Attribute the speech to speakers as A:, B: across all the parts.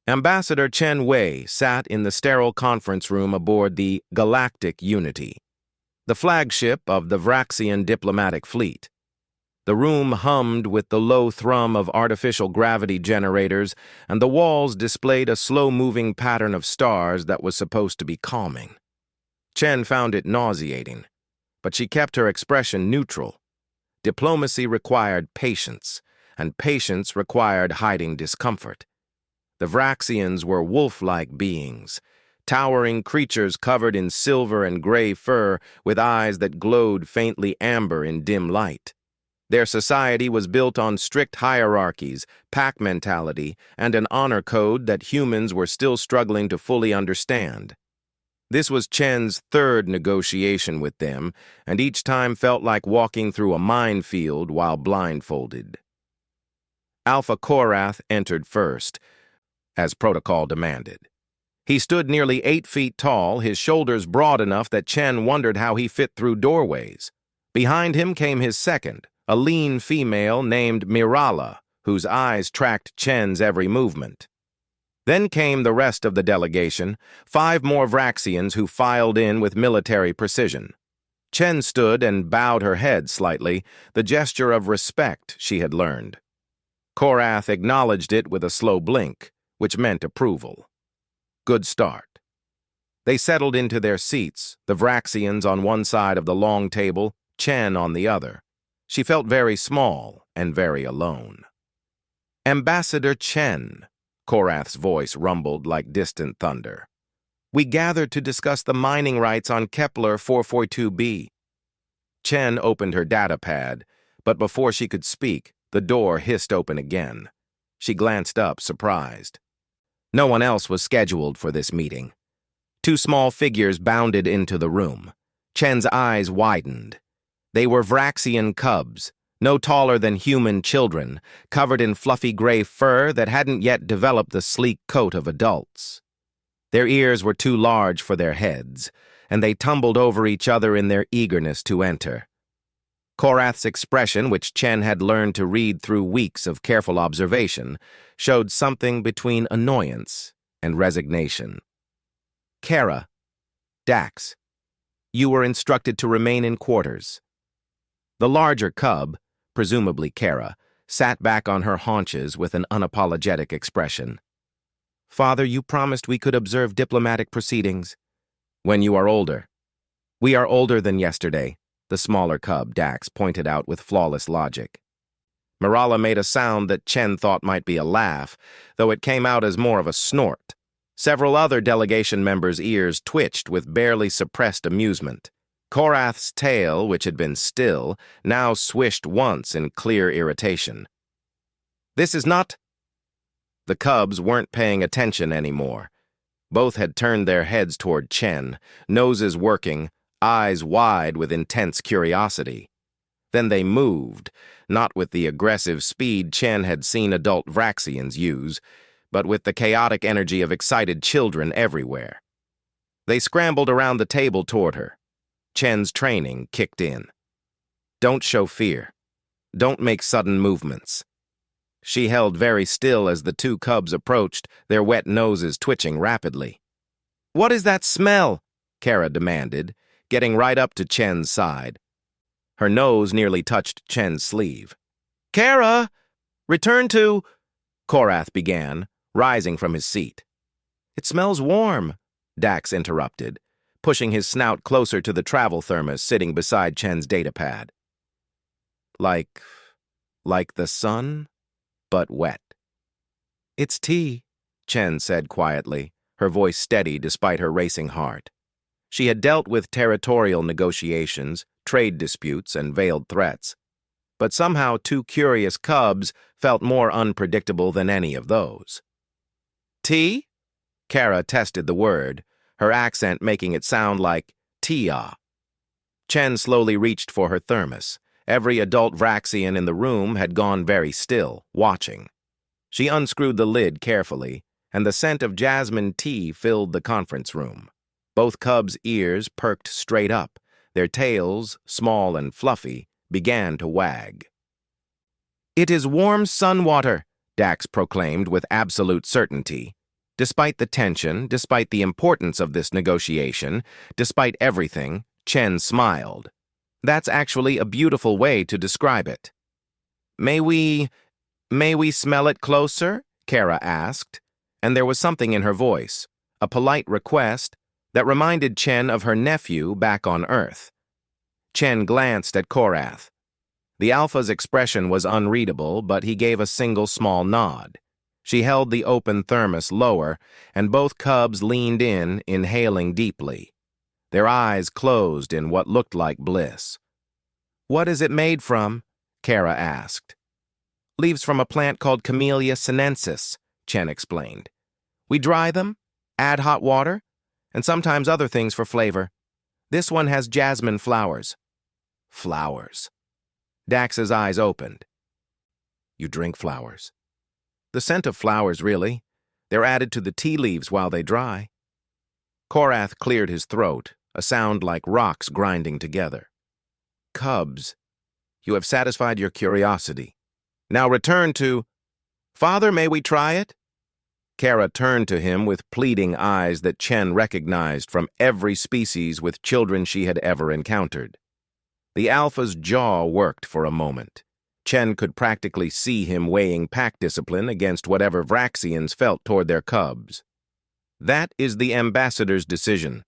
A: Ambassador Chen Wei sat in the sterile conference room aboard the Galactic Unity, the flagship of the Vraxian diplomatic fleet. The room hummed with the low thrum of artificial gravity generators, and the walls displayed a slow-moving pattern of stars that was supposed to be calming. Chen found it nauseating, but she kept her expression neutral. Diplomacy required patience, and patience required hiding discomfort. The Vraxians were wolf-like beings, towering creatures covered in silver and gray fur with eyes that glowed faintly amber in dim light. Their society was built on strict hierarchies, pack mentality, and an honor code that humans were still struggling to fully understand. This was Chen's third negotiation with them, and each time felt like walking through a minefield while blindfolded. Alpha Korath entered first, as protocol demanded. He stood nearly 8 feet tall, his shoulders broad enough that Chen wondered how he fit through doorways. Behind him came his second, a lean female named Mirala, whose eyes tracked Chen's every movement. Then came the rest of the delegation, 5 more Vraxians who filed in with military precision. Chen stood and bowed her head slightly, the gesture of respect she had learned. Korath acknowledged it with a slow blink, which meant approval. Good start. They settled into their seats, the Vraxians on one side of the long table, Chen on the other. She felt very small and very alone. Ambassador Chen, Korath's voice rumbled like distant thunder. We gathered to discuss the mining rights on Kepler 442b. Chen opened her data pad, but before she could speak, the door hissed open again. She glanced up, surprised. No one else was scheduled for this meeting. 2 small figures bounded into the room. Chen's eyes widened. They were Vraxian cubs, no taller than human children, covered in fluffy gray fur that hadn't yet developed the sleek coat of adults. Their ears were too large for their heads, and they tumbled over each other in their eagerness to enter. Korath's expression, which Chen had learned to read through weeks of careful observation, showed something between annoyance and resignation. Kara, Dax, you were instructed to remain in quarters. The larger cub, presumably Kara, sat back on her haunches with an unapologetic expression. Father, you promised we could observe diplomatic proceedings. When you are older. We are older than yesterday, the smaller cub, Dax, pointed out with flawless logic. Mirala made a sound that Chen thought might be a laugh, though it came out as more of a snort. Several other delegation members' ears twitched with barely suppressed amusement. Korath's tail, which had been still, now swished once in clear irritation. This is not... The cubs weren't paying attention anymore. Both had turned their heads toward Chen, noses working, eyes wide with intense curiosity. Then they moved, not with the aggressive speed Chen had seen adult Vraxians use, but with the chaotic energy of excited children everywhere. They scrambled around the table toward her. Chen's training kicked in. Don't show fear. Don't make sudden movements. She held very still as the 2 cubs approached, their wet noses twitching rapidly. What is that smell? Kara demanded, getting right up to Chen's side. Her nose nearly touched Chen's sleeve. Kara! Return to... Korath began, rising from his seat. It smells warm, Dax interrupted, pushing his snout closer to the travel thermos sitting beside Chen's datapad. Like the sun, but wet. It's tea, Chen said quietly, her voice steady despite her racing heart. She had dealt with territorial negotiations, trade disputes, and veiled threats. But somehow 2 curious cubs felt more unpredictable than any of those. Tea? Kara tested the word, her accent making it sound like tia. Chen slowly reached for her thermos. Every adult Vraxian in the room had gone very still, watching. She unscrewed the lid carefully, and the scent of jasmine tea filled the conference room. Both cubs' ears perked straight up. Their tails, small and fluffy, began to wag. It is warm sun water, Dax proclaimed with absolute certainty. Despite the tension, despite the importance of this negotiation, despite everything, Chen smiled. That's actually a beautiful way to describe it. May we smell it closer? Kara asked, and there was something in her voice, a polite request that reminded Chen of her nephew back on Earth. Chen glanced at Korath. The Alpha's expression was unreadable, but he gave a single small nod. She held the open thermos lower, and both cubs leaned in, inhaling deeply. Their eyes closed in what looked like bliss. "What is it made from?" Kara asked. "Leaves from a plant called Camellia sinensis," Chen explained. "We dry them, add hot water, and sometimes other things for flavor. This one has jasmine flowers." Flowers. Dax's eyes opened. "You drink flowers?" "The scent of flowers, really. They're added to the tea leaves while they dry." Korath cleared his throat, a sound like rocks grinding together. "Cubs, you have satisfied your curiosity. Now return to— Father, may we try it?" Kara turned to him with pleading eyes that Chen recognized from every species with children she had ever encountered. The Alpha's jaw worked for a moment. Chen could practically see him weighing pack discipline against whatever Vraxians felt toward their cubs. "That is the ambassador's decision."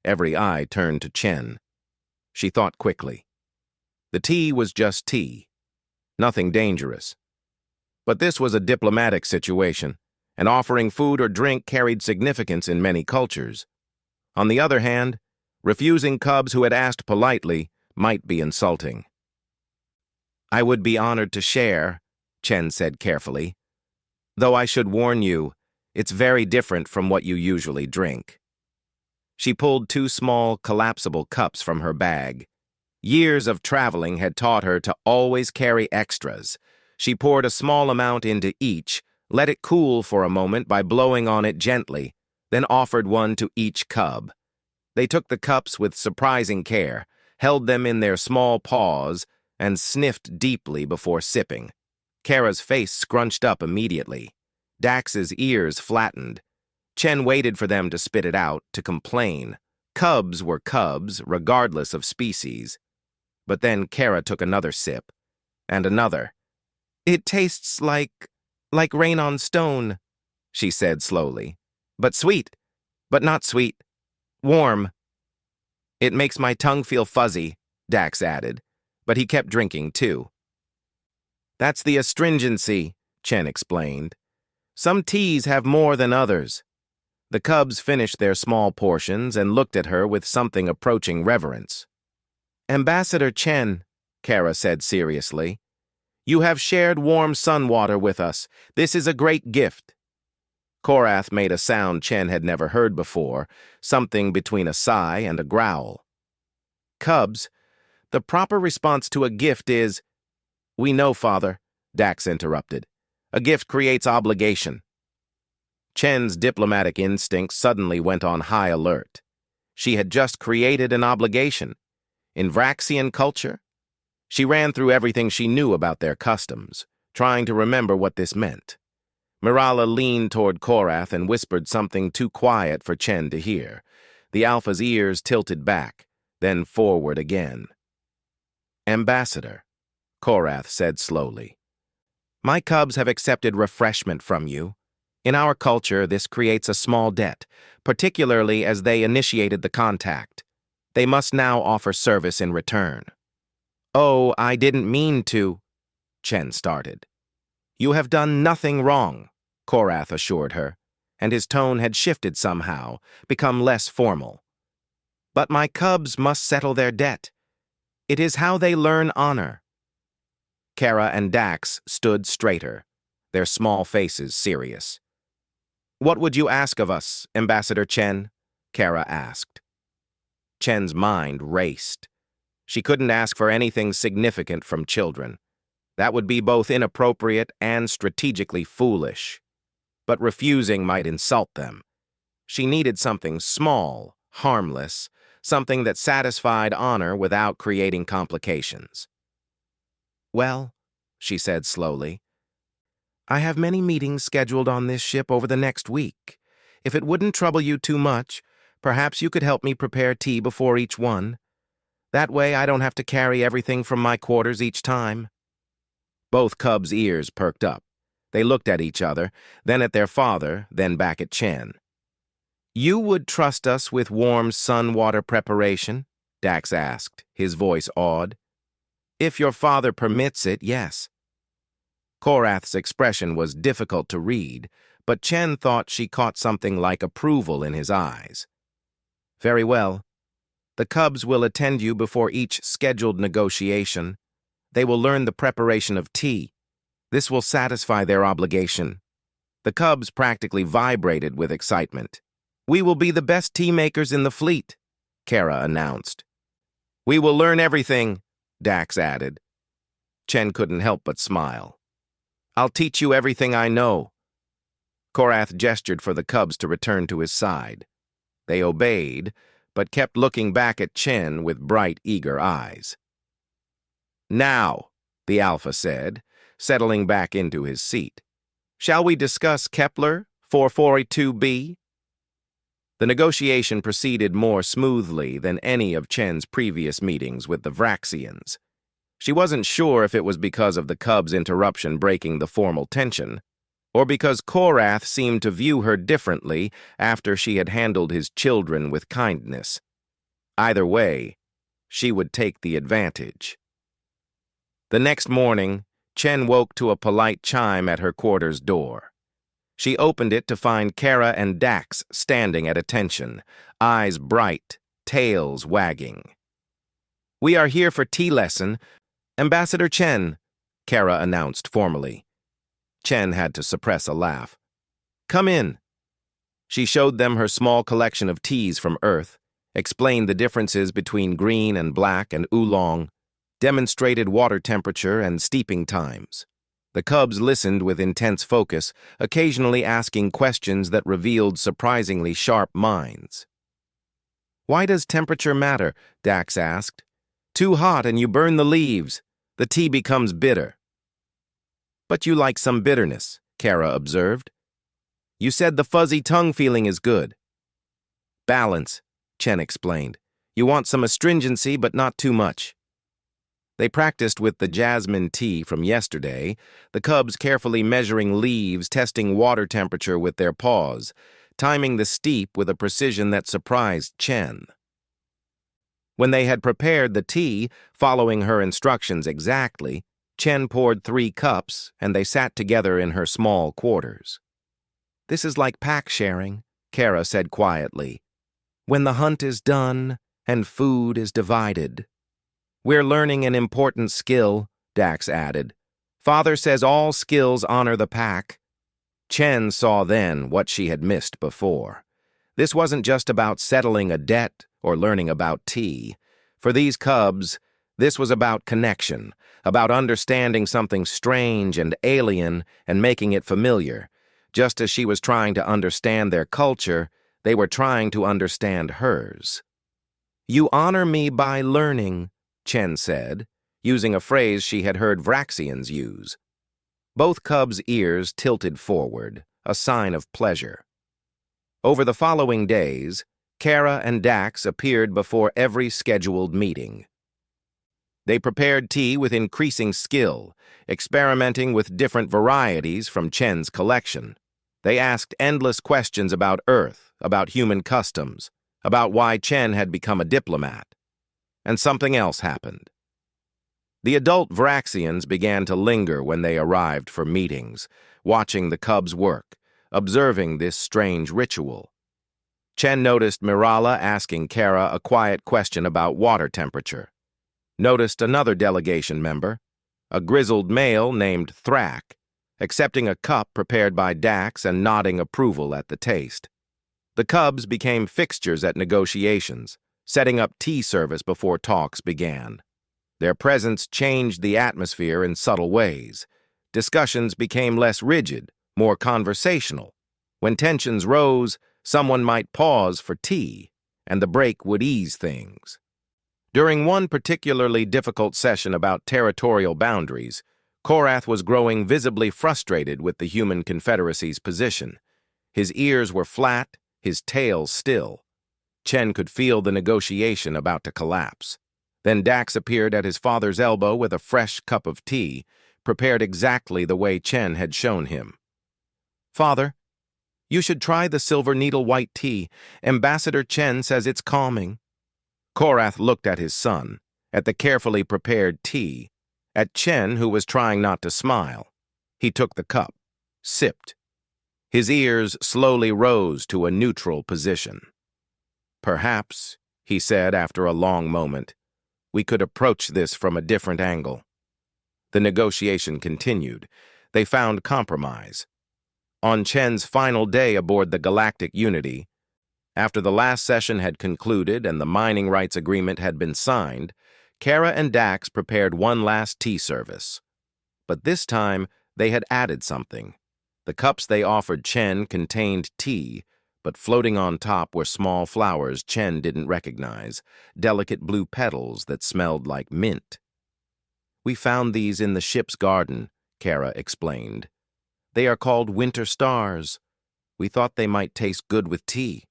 A: Every eye turned to Chen. She thought quickly. The tea was just tea. Nothing dangerous. But this was a diplomatic situation, and offering food or drink carried significance in many cultures. On the other hand, refusing cubs who had asked politely might be insulting. "I would be honored to share," Chen said carefully. "Though I should warn you, it's very different from what you usually drink." She pulled two small, collapsible cups from her bag. Years of traveling had taught her to always carry extras. She poured a small amount into each, let it cool for a moment by blowing on it gently, then offered one to each cub. They took the cups with surprising care, held them in their small paws, and sniffed deeply before sipping. Kara's face scrunched up immediately. Dax's ears flattened. Chen waited for them to spit it out, to complain. Cubs were cubs, regardless of species. But then Kara took another sip, and another. "It tastes like rain on stone," she said slowly. "But sweet, but not sweet. Warm." "It makes my tongue feel fuzzy," Dax added, but he kept drinking too. "That's the astringency," Chen explained. "Some teas have more than others." The cubs finished their small portions and looked at her with something approaching reverence. "Ambassador Chen," Kara said seriously, "you have shared warm sun water with us. This is a great gift." Korath made a sound Chen had never heard before, something between a sigh and a growl. "Cubs, the proper response to a gift is—" "We know, Father," Dax interrupted. "A gift creates obligation." Chen's diplomatic instinct suddenly went on high alert. She had just created an obligation. In Vraxian culture? She ran through everything she knew about their customs, trying to remember what this meant. Mirala leaned toward Korath and whispered something too quiet for Chen to hear. The Alpha's ears tilted back, then forward again. "Ambassador," Korath said slowly, "my cubs have accepted refreshment from you. In our culture, this creates a small debt, particularly as they initiated the contact. They must now offer service in return." "Oh, I didn't mean to," Chen started. "You have done nothing wrong," Korath assured her, and his tone had shifted somehow, become less formal. "But my cubs must settle their debt. It is how they learn honor." Kara and Dax stood straighter, their small faces serious. "What would you ask of us, Ambassador Chen?" Kara asked. Chen's mind raced. She couldn't ask for anything significant from children. That would be both inappropriate and strategically foolish. But refusing might insult them. She needed something small, harmless, something that satisfied honor without creating complications. "Well," she said slowly, I have many meetings scheduled on this ship over the next week. If it wouldn't trouble you too much, perhaps you could help me prepare tea before each one. That way I don't have to carry everything from my quarters each time." Both cubs' ears perked up. They looked at each other, then at their father, then back at Chen. "You would trust us with warm sun water preparation?" Dax asked, his voice awed. "If your father permits it, yes." Korath's expression was difficult to read, but Chen thought she caught something like approval in his eyes. "Very well. The cubs will attend you before each scheduled negotiation. They will learn the preparation of tea. This will satisfy their obligation." The cubs practically vibrated with excitement. "We will be the best tea makers in the fleet," Kara announced. "We will learn everything," Dax added. Chen couldn't help but smile. "I'll teach you everything I know." Korath gestured for the cubs to return to his side. They obeyed, but kept looking back at Chen with bright, eager eyes. "Now," the Alpha said, settling back into his seat, "shall we discuss Kepler 442b?" The negotiation proceeded more smoothly than any of Chen's previous meetings with the Vraxians. She wasn't sure if it was because of the cubs' interruption breaking the formal tension, or because Korath seemed to view her differently after she had handled his children with kindness. Either way, she would take the advantage. The next morning, Chen woke to a polite chime at her quarters door. She opened it to find Kara and Dax standing at attention, eyes bright, tails wagging. "We are here for tea lesson. Ambassador Chen," Kara announced formally. Chen had to suppress a laugh. "Come in." She showed them her small collection of teas from Earth, explained the differences between green and black and oolong, demonstrated water temperature and steeping times. The cubs listened with intense focus, occasionally asking questions that revealed surprisingly sharp minds. "Why does temperature matter?" Dax asked. "Too hot and you burn the leaves. The tea becomes bitter." "But you like some bitterness," Kara observed. "You said the fuzzy tongue feeling is good." "Balance," Chen explained. "You want some astringency, but not too much." They practiced with the jasmine tea from yesterday, the cubs carefully measuring leaves, testing water temperature with their paws, timing the steep with a precision that surprised Chen. When they had prepared the tea, following her instructions exactly, Chen poured 3 cups, and they sat together in her small quarters. "This is like pack sharing," Kara said quietly. "When the hunt is done and food is divided." "We're learning an important skill," Dax added. "Father says all skills honor the pack." Chen saw then what she had missed before. This wasn't just about settling a debt or learning about tea. For these cubs, this was about connection, about understanding something strange and alien and making it familiar. Just as she was trying to understand their culture, they were trying to understand hers. "You honor me by learning," Chen said, using a phrase she had heard Vraxians use. Both cubs' ears tilted forward, a sign of pleasure. Over the following days, Kara and Dax appeared before every scheduled meeting. They prepared tea with increasing skill, experimenting with different varieties from Chen's collection. They asked endless questions about Earth, about human customs, about why Chen had become a diplomat. And something else happened. The adult Vraxians began to linger when they arrived for meetings, watching the cubs work, observing this strange ritual. Chen noticed Mirala asking Kara a quiet question about water temperature. Noticed another delegation member, a grizzled male named Thrak, accepting a cup prepared by Dax and nodding approval at the taste. The cubs became fixtures at negotiations, setting up tea service before talks began. Their presence changed the atmosphere in subtle ways. Discussions became less rigid, more conversational. When tensions rose, someone might pause for tea, and the break would ease things. During one particularly difficult session about territorial boundaries, Korath was growing visibly frustrated with the human Confederacy's position. His ears were flat, his tail still. Chen could feel the negotiation about to collapse. Then Dax appeared at his father's elbow with a fresh cup of tea, prepared exactly the way Chen had shown him. "Father, you should try the silver needle white tea. Ambassador Chen says it's calming." Korath looked at his son, at the carefully prepared tea, at Chen, who was trying not to smile. He took the cup, sipped. His ears slowly rose to a neutral position. "Perhaps," he said after a long moment, "we could approach this from a different angle." The negotiation continued. They found compromise. On Chen's final day aboard the Galactic Unity, after the last session had concluded and the mining rights agreement had been signed, Kara and Dax prepared one last tea service. But this time, they had added something. The cups they offered Chen contained tea, but floating on top were small flowers Chen didn't recognize, delicate blue petals that smelled like mint. "We found these in the ship's garden," Kara explained. "They are called winter stars. We thought they might taste good with tea."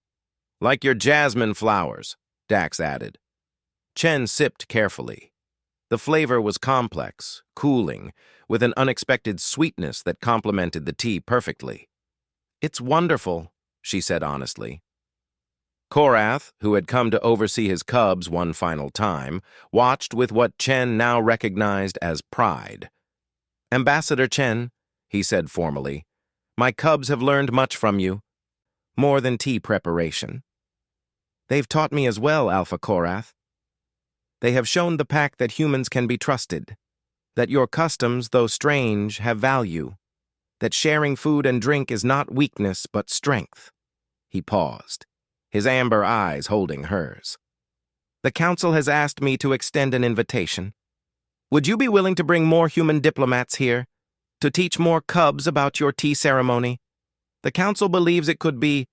A: "Like your jasmine flowers," Dax added. Chen sipped carefully. The flavor was complex, cooling, with an unexpected sweetness that complemented the tea perfectly. "It's wonderful," she said honestly. Korath, who had come to oversee his cubs one final time, watched with what Chen now recognized as pride. "Ambassador Chen," he said formally, "my cubs have learned much from you. More than tea preparation. They've taught me as well, Alpha Korath. They have shown the pack that humans can be trusted, that your customs, though strange, have value, that sharing food and drink is not weakness but strength." He paused, his amber eyes holding hers. "The Council has asked me to extend an invitation. Would you be willing to bring more human diplomats here, to teach more cubs about your tea ceremony? The Council believes it could be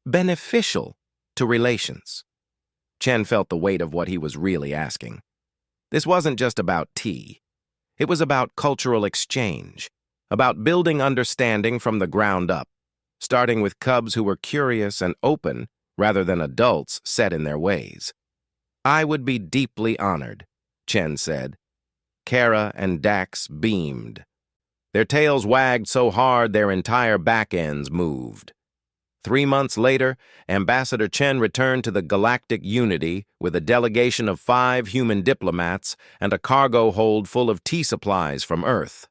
A: beneficial to relations." Chen felt the weight of what he was really asking. This wasn't just about tea. It was about cultural exchange, about building understanding from the ground up, starting with cubs who were curious and open rather than adults set in their ways. "I would be deeply honored," Chen said. Kara and Dax beamed. Their tails wagged so hard their entire back ends moved. 3 months later, Ambassador Chen returned to the Galactic Unity with a delegation of 5 human diplomats and a cargo hold full of tea supplies from Earth.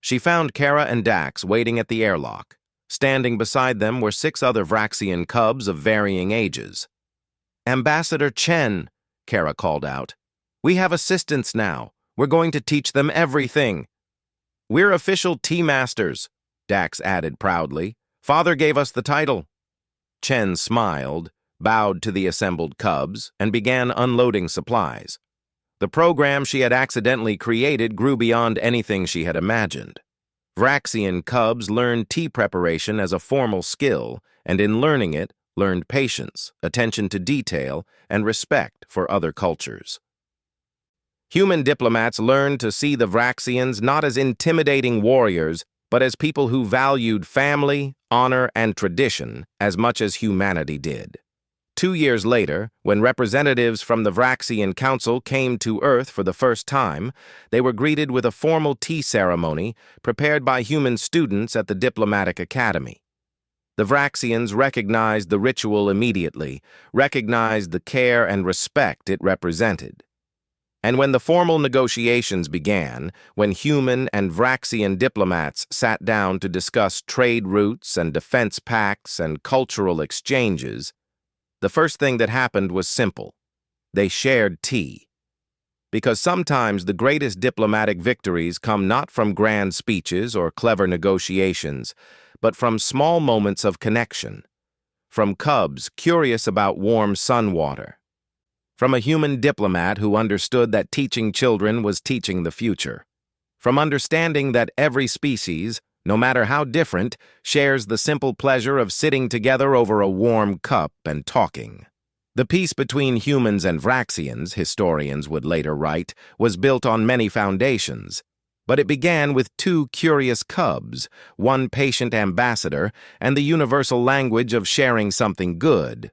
A: She found Kara and Dax waiting at the airlock. Standing beside them were 6 other Vraxian cubs of varying ages. "Ambassador Chen," Kara called out, "we have assistants now. We're going to teach them everything." "We're official tea masters," Dax added proudly. "Father gave us the title." Chen smiled, bowed to the assembled cubs, and began unloading supplies. The program she had accidentally created grew beyond anything she had imagined. Vraxian cubs learned tea preparation as a formal skill, and in learning it, learned patience, attention to detail, and respect for other cultures. Human diplomats learned to see the Vraxians not as intimidating warriors, but as people who valued family, honor, and tradition as much as humanity did. 2 years later, when representatives from the Vraxian Council came to Earth for the first time, they were greeted with a formal tea ceremony prepared by human students at the Diplomatic Academy. The Vraxians recognized the ritual immediately, recognized the care and respect it represented. And when the formal negotiations began, when human and Vraxian diplomats sat down to discuss trade routes and defense pacts and cultural exchanges, the first thing that happened was simple. They shared tea. Because sometimes the greatest diplomatic victories come not from grand speeches or clever negotiations, but from small moments of connection, from cubs curious about warm sun water, from a human diplomat who understood that teaching children was teaching the future, from understanding that every species, no matter how different, shares the simple pleasure of sitting together over a warm cup and talking. The peace between humans and Vraxians, historians would later write, was built on many foundations. But it began with two curious cubs, one patient ambassador, and the universal language of sharing something good,